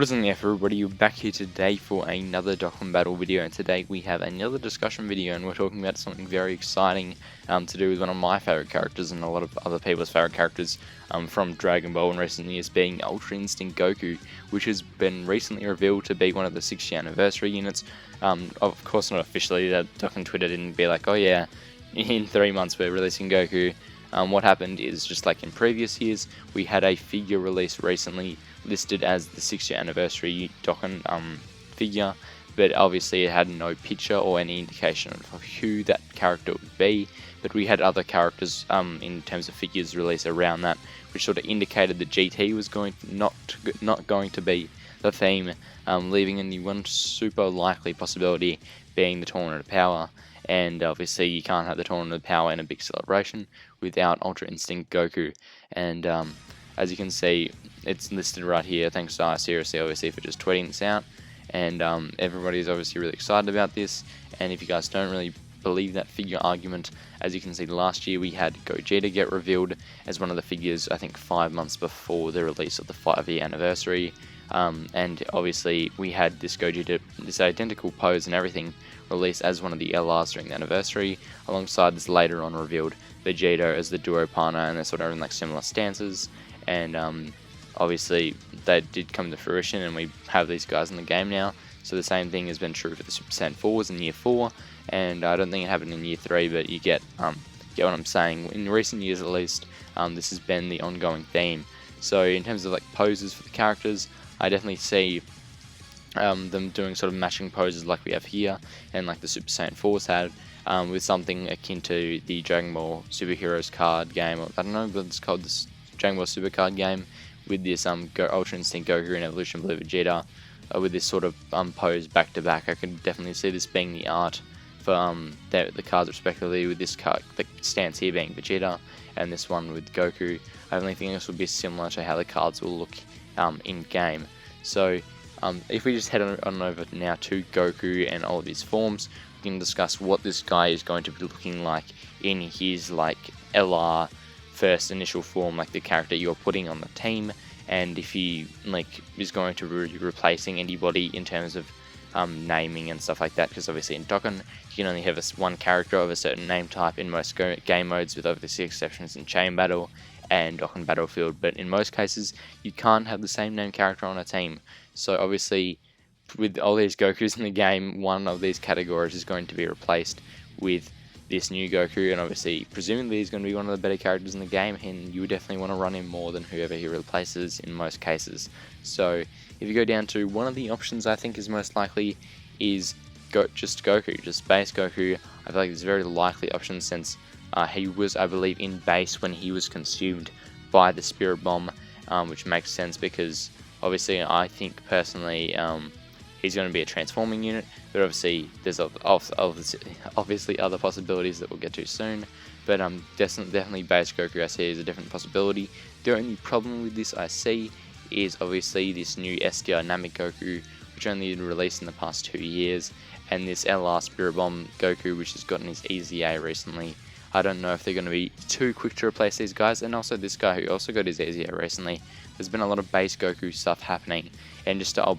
What is up everybody, we're back here today for another Dokkan Battle video, and today we have another discussion video, and we're talking about something very exciting to do with one of my favourite characters and a lot of other people's favourite characters from Dragon Ball in recent years, being Ultra Instinct Goku, which has been recently revealed to be one of the 6th anniversary units. Of course not officially, that Dokkan Twitter didn't be like, oh yeah, in 3 months we're releasing Goku. What happened is, just like in previous years, we had a figure release recently listed as the 6th anniversary Dokkan figure, but obviously it had no picture or any indication of who that character would be. But we had other characters in terms of figures released around that, which sort of indicated that GT was not going to be the theme, leaving in the one super likely possibility being the Tournament of Power. And obviously you can't have the Tournament of Power in a big celebration without Ultra Instinct Goku. And as you can see, it's listed right here, thanks to Seriously obviously for just tweeting this out. And everybody's obviously really excited about this. And if you guys don't really believe that figure argument, as you can see, last year we had Vegeta get revealed as one of the figures, I think 5 months before the release of the 5-year anniversary. And obviously we had this Gogeta, this identical pose and everything, released as one of the LRs during the anniversary, alongside this later on revealed Vegeta as the duo partner, and they're sort of in like similar stances. And obviously they did come to fruition, and we have these guys in the game now. So the same thing has been true for the Super Saiyan 4s in year 4, and I don't think it happened in year 3, but you get what I'm saying. In recent years at least, this has been the ongoing theme. So in terms of like poses for the characters, I definitely see them doing sort of matching poses like we have here, and like the Super Saiyan 4s had, with something akin to the Dragon Ball Superheroes card game, or I don't know, but it's called this Dragon Ball Super card game, with this Ultra Instinct Goku and Evolution Blue Vegeta, with this sort of pose back to back. I could definitely see this being the art for the cards respectively, with this card, the stance here being Vegeta, and this one with Goku. I only think this will be similar to how the cards will look in game. So if we just head on over now to Goku and all of his forms, we can discuss what this guy is going to be looking like in his like LR first initial form, like the character you're putting on the team, and if he like is going to be replacing anybody in terms of naming and stuff like that, because obviously in Dokkan you can only have one character of a certain name type in most game modes, with obviously exceptions in Chain Battle and Dokkan Battlefield, but in most cases you can't have the same name character on a team. So obviously with all these Gokus in the game, one of these categories is going to be replaced with this new Goku, and obviously presumably he's going to be one of the better characters in the game, and you definitely want to run him more than whoever he replaces in most cases. So if you go down to one of the options I think is most likely is just Goku, just base Goku. I feel like it's a very likely option, since he was, I believe, in base when he was consumed by the Spirit Bomb, which makes sense because obviously I think personally he's going to be a transforming unit, but obviously there's obviously other possibilities that we'll get to soon. But definitely base Goku I see is a different possibility. The only problem with this I see is obviously this new SD Dynamic Goku, which only released in the past 2 years, and this LR Spirit Bomb Goku, which has gotten his EZA recently. I don't know if they're going to be too quick to replace these guys, and also this guy who also got his EZA recently. There's been a lot of base Goku stuff happening, and just I'll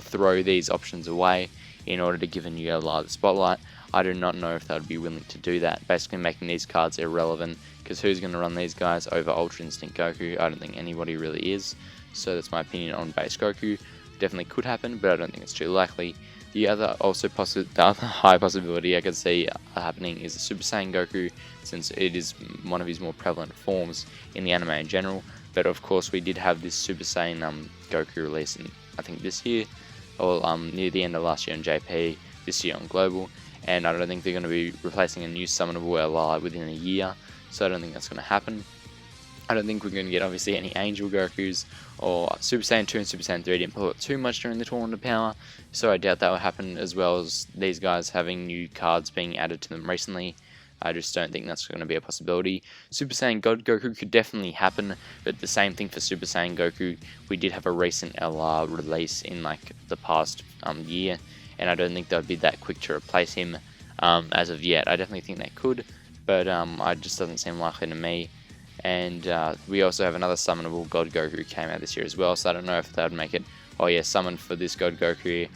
throw these options away in order to give a new LR the spotlight. I do not know if they would be willing to do that, basically making these cards irrelevant, because who's going to run these guys over Ultra Instinct Goku? I don't think anybody really is. So that's my opinion on base Goku. Definitely could happen, but I don't think it's too likely. The other high possibility I could see happening is a Super Saiyan Goku, since it is one of his more prevalent forms in the anime in general. But of course we did have this Super Saiyan Goku release in, I think, this year, or near the end of last year on JP, this year on Global, and I don't think they're going to be replacing a new summonable LR within a year, so I don't think that's going to happen. I don't think we're going to get obviously any Angel Gokus, or Super Saiyan 2 and Super Saiyan 3 didn't pull it too much during the Tournament of Power, so I doubt that will happen, as well as these guys having new cards being added to them recently. I just don't think that's going to be a possibility. Super Saiyan God Goku could definitely happen, but the same thing for Super Saiyan Goku. We did have a recent LR release in like the past year, and I don't think they'd be that quick to replace him as of yet. I definitely think they could, but it just doesn't seem likely to me. And we also have another summonable God Goku who came out this year as well, so I don't know if that would make it oh yeah, summon for this God Goku,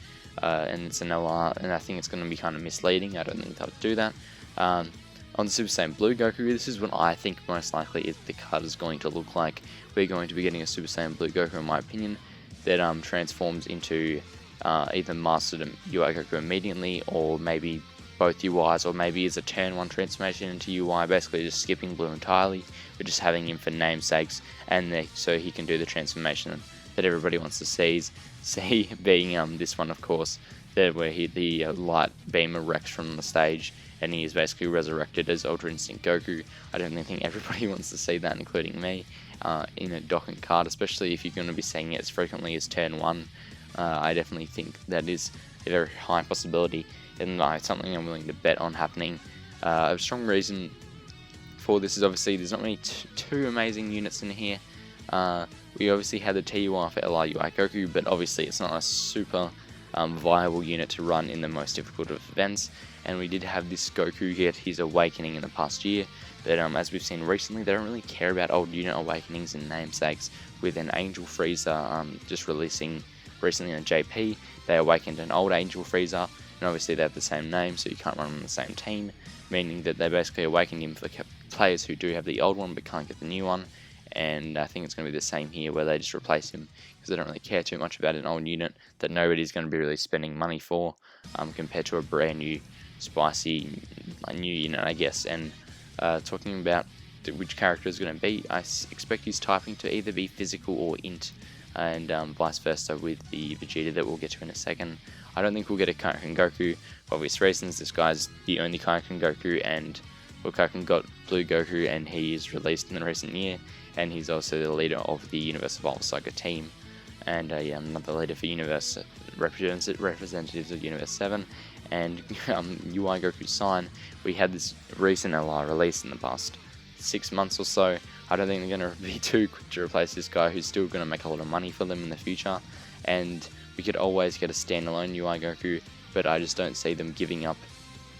and it's an LR, and I think it's going to be kind of misleading. I don't think they'll do that. On the Super Saiyan Blue Goku, this is what I think most likely is the card is going to look like. We're going to be getting a Super Saiyan Blue Goku, in my opinion, that transforms into either Mastered UI Goku immediately, or maybe both UIs, or maybe is a turn 1 transformation into UI, basically just skipping Blue entirely, but just having him for namesakes, and so he can do the transformation that everybody wants to see being this one, of course, where the light beam erects from the stage, and he is basically resurrected as Ultra Instinct Goku. I don't think everybody wants to see that, including me, in a Dokkan card, especially if you're going to be seeing it as frequently as turn 1. I definitely think that is a very high possibility, and something I'm willing to bet on happening. A strong reason for this is obviously there's not really too amazing units in here. We obviously had the TUR for LRUI Goku, but obviously it's not a super viable unit to run in the most difficult of events, and we did have this Goku get his awakening in the past year, but as we've seen recently, they don't really care about old unit awakenings and namesakes. With an Angel Frieza just releasing recently on JP, they awakened an old Angel Frieza, and obviously they have the same name, so you can't run them on the same team, meaning that they basically awakened him for the players who do have the old one but can't get the new one. And I think it's going to be the same here, where they just replace him because they don't really care too much about an old unit that nobody's going to be really spending money for, compared to a brand new spicy new unit, I guess. And talking about which character is going to be, I expect his typing to either be physical or int, and vice versa with the Vegeta that we'll get to in a second. I don't think we'll get a Kaioken Goku for obvious reasons. This guy's the only Kaioken Goku, and Kaioken got Blue Goku, and he is released in the recent year, and he's also the leader of the Universe Evolved Saga team, and yeah, another leader for Universe representatives of Universe 7, and UI Goku Saiyan. We had this recent LR release in the past 6 months or so. I don't think they're going to be too quick to replace this guy, who's still going to make a lot of money for them in the future, and we could always get a standalone UI Goku, but I just don't see them giving up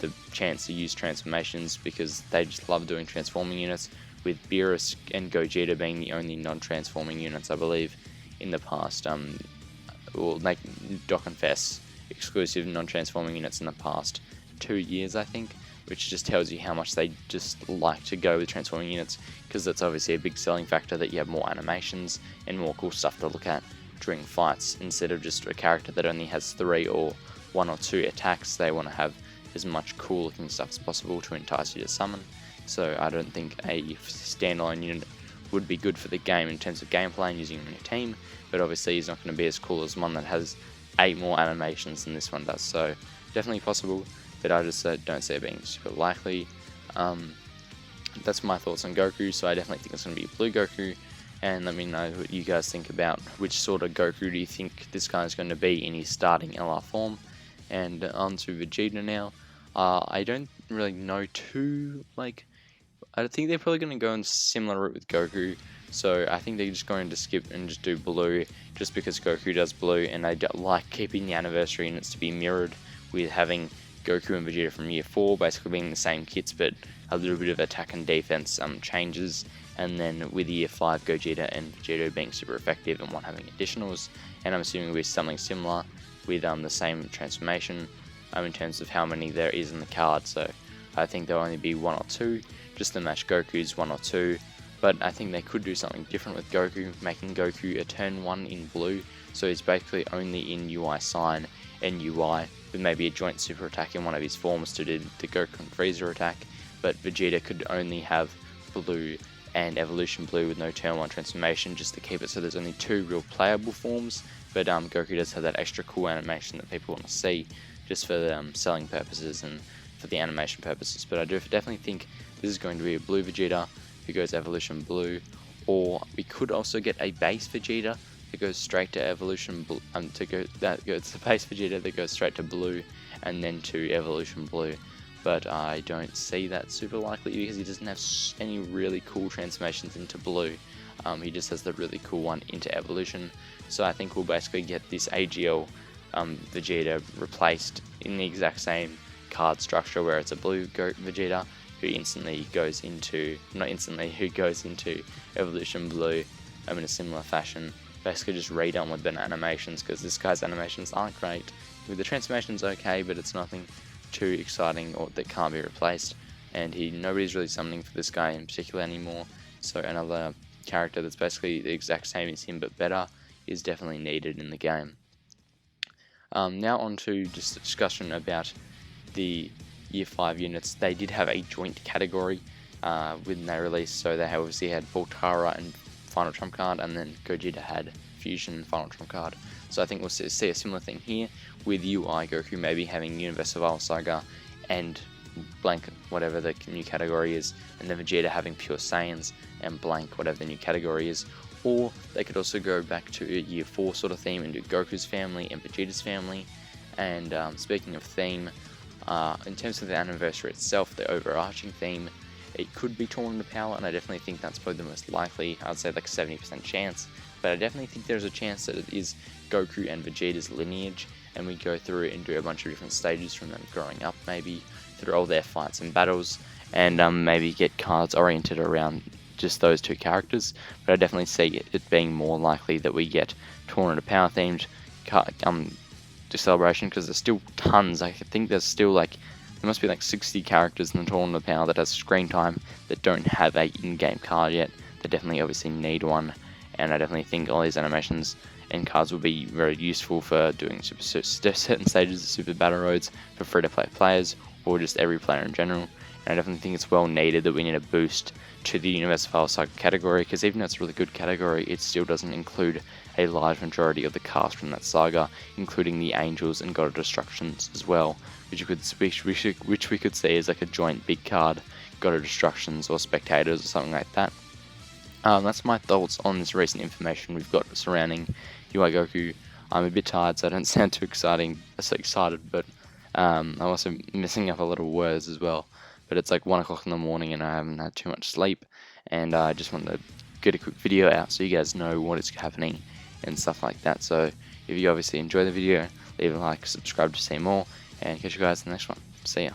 the chance to use transformations, because they just love doing transforming units, with Beerus and Gogeta being the only non-transforming units, I believe, in the past. Well, like Dokkan Fest exclusive non-transforming units in the past 2 years, I think, which just tells you how much they just like to go with transforming units, because that's obviously a big selling factor, that you have more animations and more cool stuff to look at during fights, instead of just a character that only has 3 or 1 or 2 attacks. They want to have as much cool looking stuff as possible to entice you to summon. So I don't think a standalone unit would be good for the game in terms of gameplay and using him in a team, but obviously he's not going to be as cool as one that has 8 more animations than this one does. So definitely possible, but I just don't see it being super likely. That's my thoughts on Goku, so I definitely think it's going to be Blue Goku, and let me know what you guys think about which sort of Goku do you think this guy is going to be in his starting LR form. And on to Vegeta now. I don't really know I think they're probably going to go in similar route with Goku, so I think they're just going to skip and just do Blue, just because Goku does Blue, and I like keeping the Anniversary units to be mirrored, with having Goku and Vegeta from Year 4 basically being the same kits, but a little bit of attack and defense changes, and then with Year 5 Gogeta and Vegeta being super effective and one having additionals, and I'm assuming with something similar with the same transformation in terms of how many there is in the card. So I think there'll only be 1 or 2 just to match Goku's 1 or 2, but I think they could do something different with Goku, making Goku a turn 1 in Blue, so he's basically only in UI Saiyan and UI, with maybe a joint super attack in one of his forms to do the Goku and Frieza attack, but Vegeta could only have Blue and Evolution Blue with no turn 1 transformation, just to keep it so there's only 2 real playable forms, but Goku does have that extra cool animation that people want to see, just for the selling purposes and for the animation purposes. But I do definitely think this is going to be a Blue Vegeta who goes Evolution Blue, or we could also get a base Vegeta that goes straight to Evolution Blue, the base Vegeta that goes straight to Blue and then to Evolution Blue. But I don't see that super likely, because he doesn't have any really cool transformations into Blue. He just has the really cool one into Evolution. So I think we'll basically get this AGL Vegeta replaced in the exact same card structure, where it's a Blue Vegeta who who goes into Evolution Blue in a similar fashion, basically just redone with the animations, because this guy's animations aren't great. With the transformations okay, but it's nothing too exciting or that can't be replaced. And nobody's really summoning for this guy in particular anymore. So another character that's basically the exact same as him but better is definitely needed in the game. Now on to just a discussion about the Year 5 units. They did have a joint category when they released, so they obviously had Voltara and Final Trump Card, and then Gogeta had Fusion and Final Trump Card. So I think we'll see a similar thing here, with UI Goku maybe having Universal Saga and blank whatever the new category is, and then Vegeta having Pure Saiyans and blank whatever the new category is. Or they could also go back to a Year 4 sort of theme and do Goku's family and Vegeta's family. And speaking of theme, in terms of the Anniversary itself, the overarching theme, it could be Tournament of Power, and I definitely think that's probably the most likely. I'd say like 70% chance, but I definitely think there's a chance that it is Goku and Vegeta's lineage, and we go through and do a bunch of different stages from them growing up, maybe through all their fights and battles, and maybe get cards oriented around just those two characters. But I definitely see it being more likely that we get Tournament of Power themed celebration, because there's still tons. I think there's still there must be 60 characters in the Tournament of Power that has screen time that don't have a in-game card yet. They definitely obviously need one, and I definitely think all these animations and cards will be very useful for doing certain stages of Super Battle Roads for free-to-play players, or just every player in general. And I definitely think it's well needed that we need a boost to the Universal Saga category, because even though it's a really good category, it still doesn't include a large majority of the cast from that saga, including the Angels and God of Destructions as well, which we could see as a joint big card, God of Destructions or Spectators or something like that. That's my thoughts on this recent information we've got surrounding UI Goku. I'm a bit tired, so I don't sound too excited, but I'm also messing up a lot of words as well. But it's 1 o'clock in the morning and I haven't had too much sleep, and I just wanted to get a quick video out so you guys know what is happening and stuff like that. So if you obviously enjoy the video, leave a like, subscribe to see more, and catch you guys in the next one. See ya.